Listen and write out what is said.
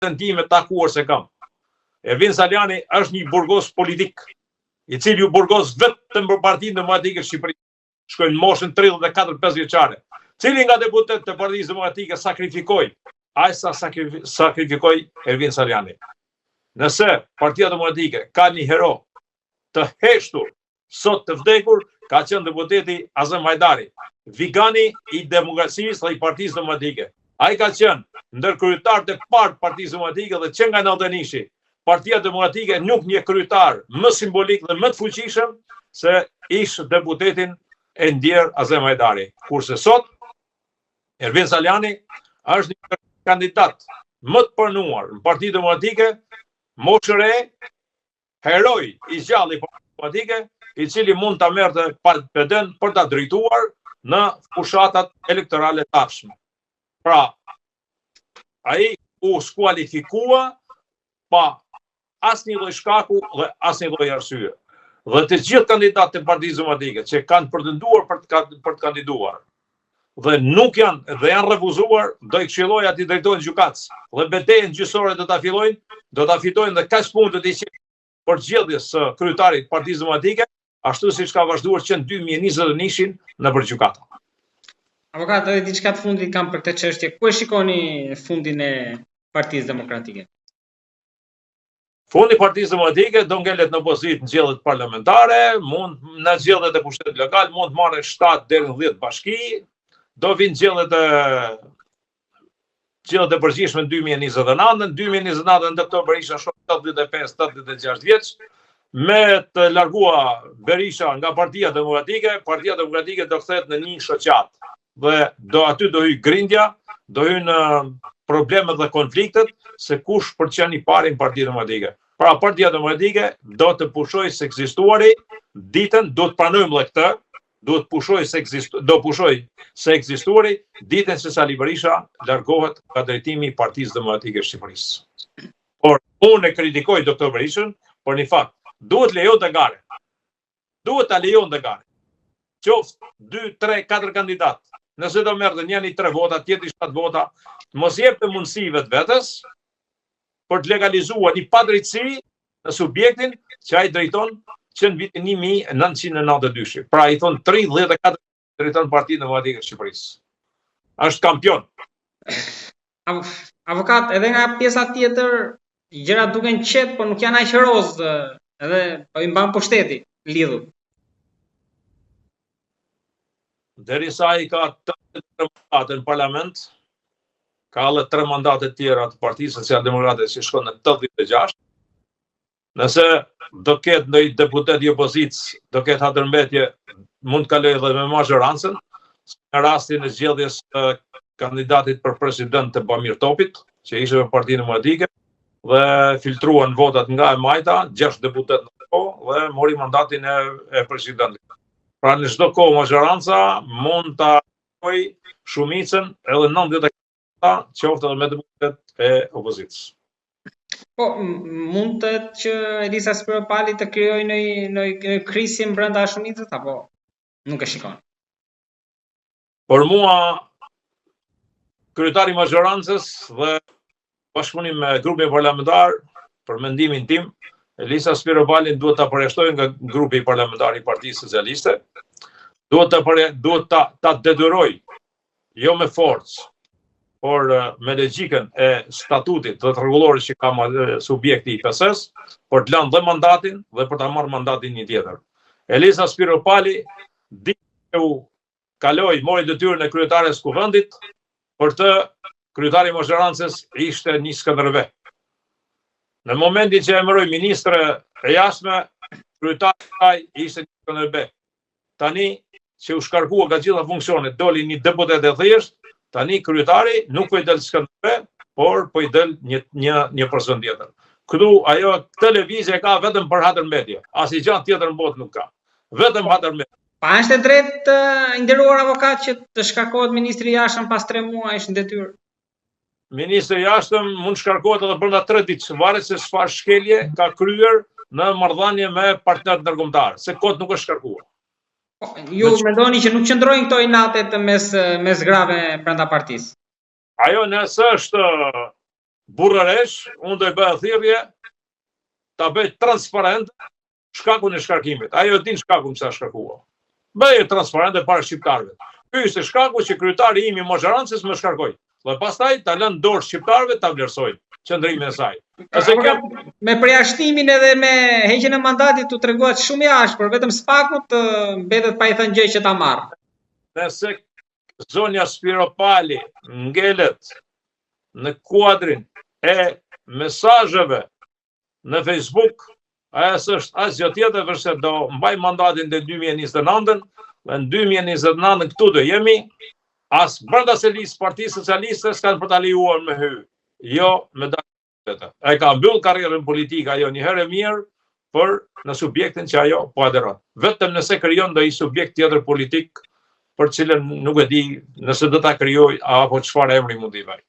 time takuar se kam. Ervin Saliani është një burgos politik, i cili u burgos vetëm për Partinë Demokratike Shqipërisë. Shkojnë në moshën 34-5 vjeçare. Cili nga deputet të Partisë Demokratike sakrifikoi, aq sa sakrifikoi Ervin Saliani. Nëse Partia Demokratike ka një hero të heshtur, sot të vdekur, ka qenë deputeti Azem Hajdari, vigani i demokracisë dhe i Partisë Demokratike. Ai ka qenë ndër kryetarët e parë të Partisë Demokratike dhe që nga natënishi, Partia Demokratike nuk një kryetar më simbolik dhe më të fuqishëm se ish deputetin e ndjer Azem Hajdari. Kurse sot, Ervin Saliani është një kandidat më të pranuar në Partinë Demokratike, moshëre, heroj i gjallë i Partisë Demokratike, i cili mund ta merrte PD-n për ta drejtuar në fushatat elektorale të ardhshme. Pra, ai u skualifikua pa asnjë lloj shkaku dhe asnjë lloj arsye. Dhe të gjithë kandidatët e Partisë Demokratike që kanë pretenduar për të kandiduar dhe nuk janë dhe janë refuzuar, do i këshilloj aty drejtojnë gjykatës. Dhe betejën gjyqësore do ta fillojnë, do ta fitojnë dhe kaq punë do të ishte për zgjedhjes së kryetarit të Partisë Demokratike, ashtu siç ka vazhduar që në 2021 në për gjykata. Avokat, edhe diçka të fundit kam për këtë çështje. Ku e shikoni fundin e Partisë Demokratike? Fundi i Partisë Demokratike do ngelet në opozitë në zgjedhjet parlamentare, mund në zgjedhjet e pushtetit lokal, mund të marrë 7 deri në 10 bashki, do vinë zgjedhjet e përgjithshme në 2029, në 2029 Dr. Berisha shoh 85-86 vjeç, me të largua Berisha nga Partia Demokratike do kthehet në një shoqat. Dhe aty do hyj grindja, do hyjnë problemet dhe konfliktet se kush përqen i pari në Partinë Demokratike. Pra Partia Demokratike do të pushoj se ekzistuari, ditën do të pranojmë dhe këtë, do pushoj se ekzistuari, ditën se Sali Berisha largohet nga drejtimi i Partisë Demokratike Shqipërisë. Por unë e kritikoj Dr. Berishën për një fakt, duhet lejon të gare. Duhet ta lejon të gare. Qoftë 2, 3, 4 kandidatë. Nëse do merrte njëri 3 vota, tjetri 7 vota, mos jepte mundësi vetvetes për të legalizuar një padrejtësi në subjektin që ai drejton që në vitin 1992. Pra i thon 34 drejton Partinë Demokratike të Shqipërisë. Është kampion. Avokat, edhe nga pjesa tjetër, gjërat duken qetë, por nuk janë aq roz, edhe po i mban pushteti lidhur. Derisa ai ka 3 mandate në parlament, ka edhe 3 mandate tjera të Partisë Socialdemokrate që shkon në 86. Nëse do ketë ndonjë deputet i opozicës, do ketë hatërmbetje, mund të kalojë edhe me mazhorancën, në rastin e zgjedhjes së kandidatit për president të Bamir Topit, që ishte me Partinë Demokratike, dhe filtruan votat nga e majta, 6 deputet në kohë dhe mori mandatin e presidentit. Pra në çdo kohë mazhoranca mund ta bëjë shumicën edhe 90% qoftë edhe me deputet e opozicës. Po, mund të që Elisa Spiropali të krijojë në krisje brenda shumicës apo nuk e shikon? Por mua kryetari i mazhorancës dhe bashkëpunim me grupin parlamentar, për mendimin tim, Elisa Spiropali duhet ta përjashtojë nga grupi parlamentar i Partisë Socialiste. Duhet ta detyroj, jo me forcë, por me logjikën e statutit dhe të rregullorit që ka subjekti i PS-s, për të lënë dhe mandatin dhe për ta marrë mandatin një tjetër. Elisa Spiropali u mori detyrën e kryetares së kuvendit, për të kryetari i mazhorancës ishte një Skënderbeu. Në momentin që emëroi ministre e jashtme, kryetari ishte një Skënderbeu. Tani që u shkarkua nga gjitha funksionet, doli një deputet e thjesht, tani kryetari nuk po i del Skënderbeu, por po i del një person tjetër. Këtë lëvizje ka vetëm për hatërmbetje, asnjë gjë tjetër në botë nuk ka. Vetëm hatërmbetje. Pa është e drejtë nderuar avokat që të shkarkohet ministri i jashtëm pas 3 muajsh në detyrë? Ministri i jashtëm mund shkarkohet edhe brenda 3 ditë, varet se çfarë shkelje ka kryer në marrëdhënie me partnerët ndërkombëtar, se kot nuk është shkarkuar. Ju mendoni që nuk qëndrojnë këto inatet mes grave brenda partisë? Ajo nëse është burrëresh, unë do i bëj thirrje ta bëj transparent shkakun e shkarkimit. Ajo din shkakun pse shkarkua. Bëj transparente para shqiptarëve. Ky është shkaku që kryetari im i Mosharances më shkarkoi. Dhe pastaj ta lënë dorë shqiptarëve ta vlerësojnë qëndrimin e saj. Me përjashtimin edhe me heqjen e mandatit tu treguat shumë i ashpër, vetëm Spakut mbetet pa i thënë gjë që ta marr. Nëse zonja Spiropali ngelet në kuadrin e mesazheve në Facebook, ajo është asgjë tjetër përse do mbaj mandatin deri 2029-ën, dhe në 2029 këtu do jemi, as brenda se listë Partisë Socialiste s'kan për ta lejuar me hy. Jo me dalë. Ai ka mbyll karrierën politike ajo një herë mirë, për në subjektin që ajo po aderon. Vetëm nëse krijon ndonjë subjekt tjetër politik, për cilën nuk e di nëse do ta krijoj apo çfarë emri mund t'i vaj.